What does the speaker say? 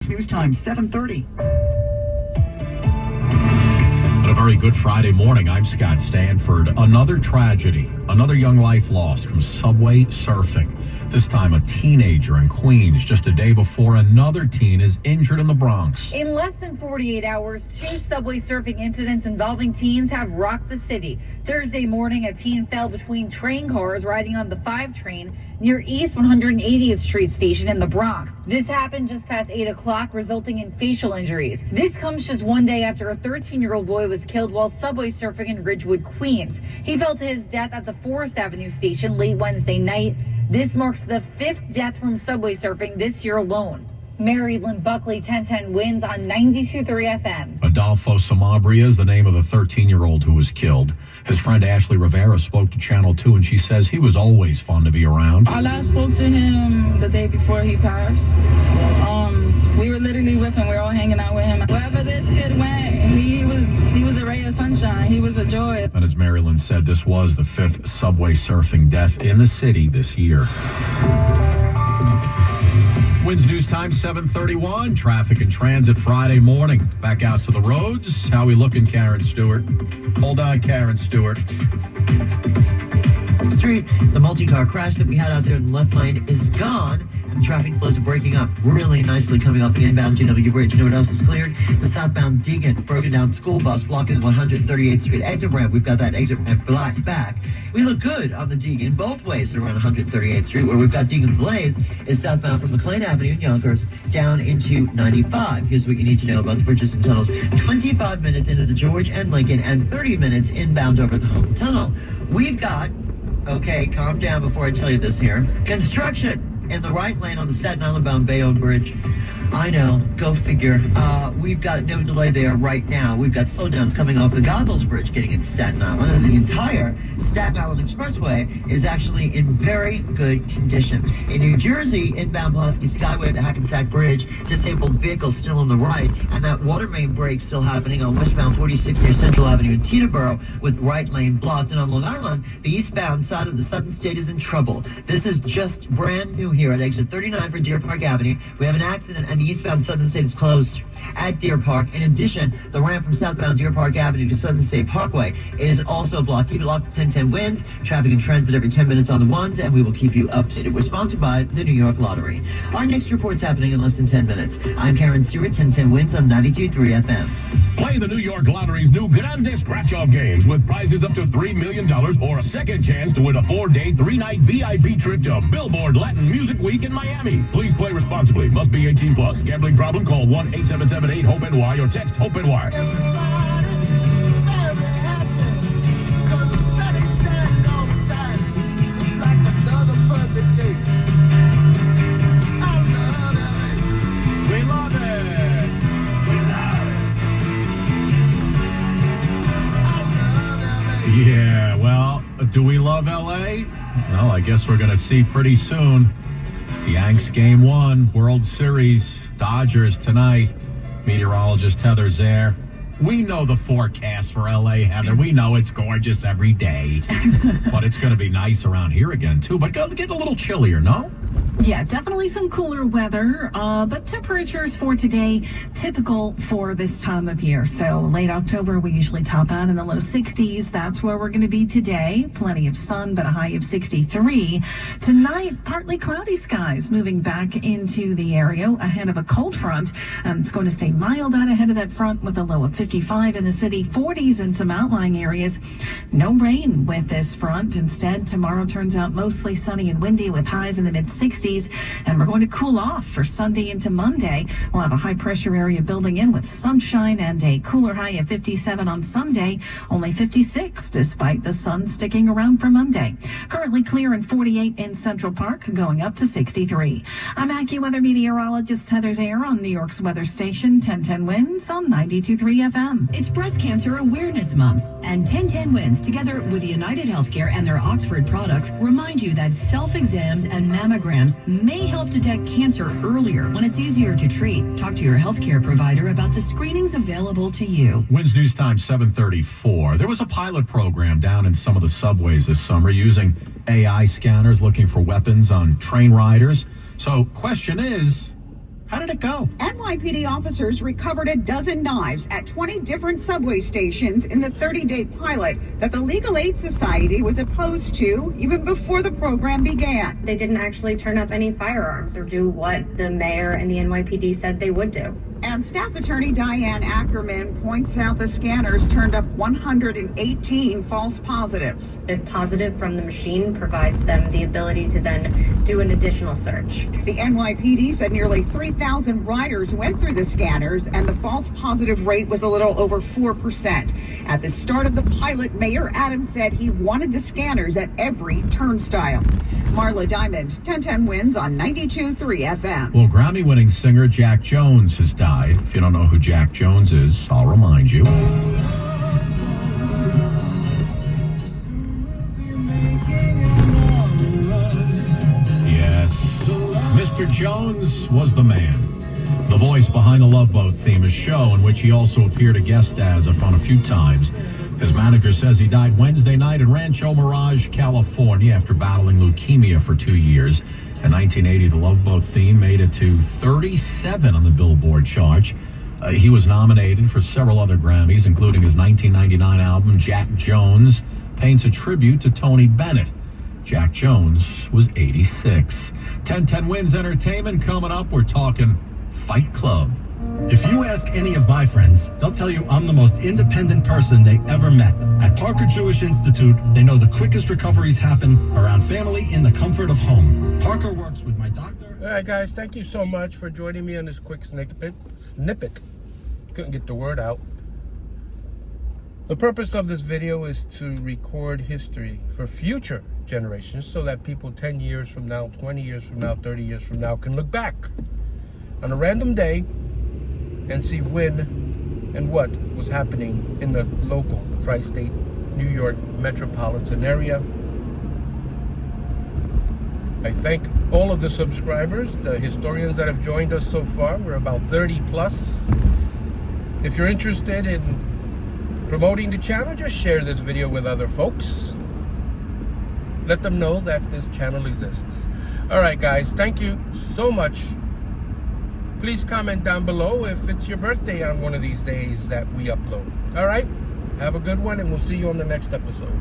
It's news time, 7:30. A very good Friday morning. I'm Scott Stanford. Another tragedy, another young life lost from subway surfing. This time a teenager in Queens. Just a day before, another teen is injured in the Bronx. In less than 48 hours, 2 subway surfing incidents involving teens have rocked the city. Thursday morning, a teen fell between train cars riding on the 5 train near East 180th Street station in the Bronx. This happened just past 8 o'clock, resulting in facial injuries. This comes just one day after a 13-year-old boy was killed while subway surfing in Ridgewood, Queens. He fell to his death at the Forest Avenue station late Wednesday night. This marks the 5th death from subway surfing this year alone. Mary Lynn Buckley, 1010 wins on 92.3 FM. Adolfo Samabria is the name of the 13-year-old who was killed. His friend Ashley Rivera spoke to Channel 2, and she says he was always fun to be around. I last spoke to him the day before he passed. We were literally with him. We were all hanging out with him. Wherever this kid went, he was a ray of sunshine. He was a joy. And as Mary Lynn said, this was the 5th subway surfing death in the city this year. Winds News Time, 7:31. Traffic and transit Friday morning. Back out to the roads. How we looking, Karen Stewart? Hold on, Karen Stewart. Street, the multi-car crash that we had out there in the left lane is gone, and traffic flows are breaking up really nicely coming off the inbound GW Bridge. You know what else is cleared? The southbound Deegan broken down school bus blocking 138th Street exit ramp. We've got that exit ramp back. We look good on the Deegan both ways around 138th Street. Where we've got Deegan delays is southbound from McLean Avenue in Yonkers down into 95. Here's what you need to know about the bridges and tunnels. 25 minutes into the George and Lincoln and 30 minutes inbound over the Home Tunnel. We've got, okay, calm down before I tell you this here, construction in the right lane on the Staten Island bound Bayonne Bridge. I know, go figure. We've got no delay there right now. We've got slowdowns coming off the Goggles Bridge getting into Staten Island, and the entire Staten Island Expressway is actually in very good condition. In New Jersey, inbound Pulaski Skyway to Hackensack Bridge, disabled vehicles still on the right, and that water main break still happening on westbound 46 near Central Avenue in Teterboro with right lane blocked. And on Long Island, the eastbound side of the Southern State is in trouble. This is just brand new here at exit 39 for Deer Park Avenue. We have an accident and the eastbound Southern State is closed at Deer Park. In addition, the ramp from southbound Deer Park Avenue to Southern State Parkway is also blocked. Keep it locked to 1010 winds. Traffic and transit every 10 minutes on the ones, and we will keep you updated. We're sponsored by the New York Lottery. Our next report's happening in less than 10 minutes. I'm Karen Stewart, 1010 winds on 92.3 FM. Play the New York Lottery's new Grande Scratch-Off games with prizes up to $3 million or a second chance to win a 4-day, 3-night VIP trip to Billboard Latin Music Week in Miami. Please play responsibly. Must be 18 plus. Gambling problem? Call 1-877-8-HOPE-NY or text HOPE-NY. Yeah, well, do we love L.A.? Well, I guess we're going to see pretty soon. The Yanks Game 1, World Series, Dodgers tonight. Meteorologist Heather's there. We know the forecast for L.A., Heather. We know it's gorgeous every day. But it's going to be nice around here again, too. But get a little chillier, no? Yeah, definitely some cooler weather, but temperatures for today typical for this time of year. So late October, we usually top out in the low 60s. That's where we're going to be today. Plenty of sun, but a high of 63. Tonight, partly cloudy skies moving back into the area ahead of a cold front. It's going to stay mild out ahead of that front with a low of 55 in the city, 40s in some outlying areas. No rain with this front. Instead, tomorrow turns out mostly sunny and windy with highs in the mid-60s. And we're going to cool off for Sunday into Monday. We'll have a high pressure area building in with sunshine and a cooler high of 57 on Sunday, only 56 despite the sun sticking around for Monday. Currently clear and 48 in Central Park, going up to 63. I'm AccuWeather meteorologist Heather Zayer on New York's weather station, 1010 winds on 92.3 FM. It's Breast Cancer Awareness Month, and 1010 winds together with United Healthcare and their Oxford products remind you that self-exams and mammograms may help detect cancer earlier when it's easier to treat. Talk to your healthcare provider about the screenings available to you. Winds News Time 7:34. There was a pilot program down in some of the subways this summer using AI scanners looking for weapons on train riders. So question is, How did it go? NYPD officers recovered a dozen knives at 20 different subway stations in the 30-day pilot that the Legal Aid Society was opposed to even before the program began. They didn't actually turn up any firearms or do what the mayor and the NYPD said they would do. And staff attorney Diane Ackerman points out the scanners turned up 118 false positives. The positive from the machine provides them the ability to then do an additional search. The NYPD said nearly 3,000 riders went through the scanners and the false positive rate was a little over 4%. At the start of the pilot, Mayor Adams said he wanted the scanners at every turnstile. Marla Diamond, 1010 wins on 92.3 FM. Well, Grammy-winning singer Jack Jones has died. If you don't know who Jack Jones is, I'll remind you. Yes, Mr. Jones was the man. The voice behind the Love Boat theme, a show in which he also appeared a guest as on a few times. His manager says he died Wednesday night in Rancho Mirage, California, after battling leukemia for 2 years. In 1980, the Love Boat theme made it to 37 on the Billboard chart. He was nominated for several other Grammys, including his 1999 album, Jack Jones, paints a tribute to Tony Bennett. Jack Jones was 86. 1010 Wins Entertainment coming up. We're talking Fight Club. If you ask any of my friends, they'll tell you I'm the most independent person they ever met. At Parker Jewish Institute, they know the quickest recoveries happen around family in the comfort of home. Parker works with my doctor. All right, guys, thank you so much for joining me on this quick snippet. Couldn't get the word out. The purpose of this video is to record history for future generations so that people 10 years from now, 20 years from now, 30 years from now can look back on a random day and see when and what was happening in the local tri-state New York metropolitan area. I thank all of the subscribers, the historians that have joined us so far. We're about 30 plus. If you're interested in promoting the channel, just share this video with other folks. Let them know that this channel exists. All right, guys, thank you so much. Please comment down below if it's your birthday on one of these days that we upload. All right, have a good one, and we'll see you on the next episode.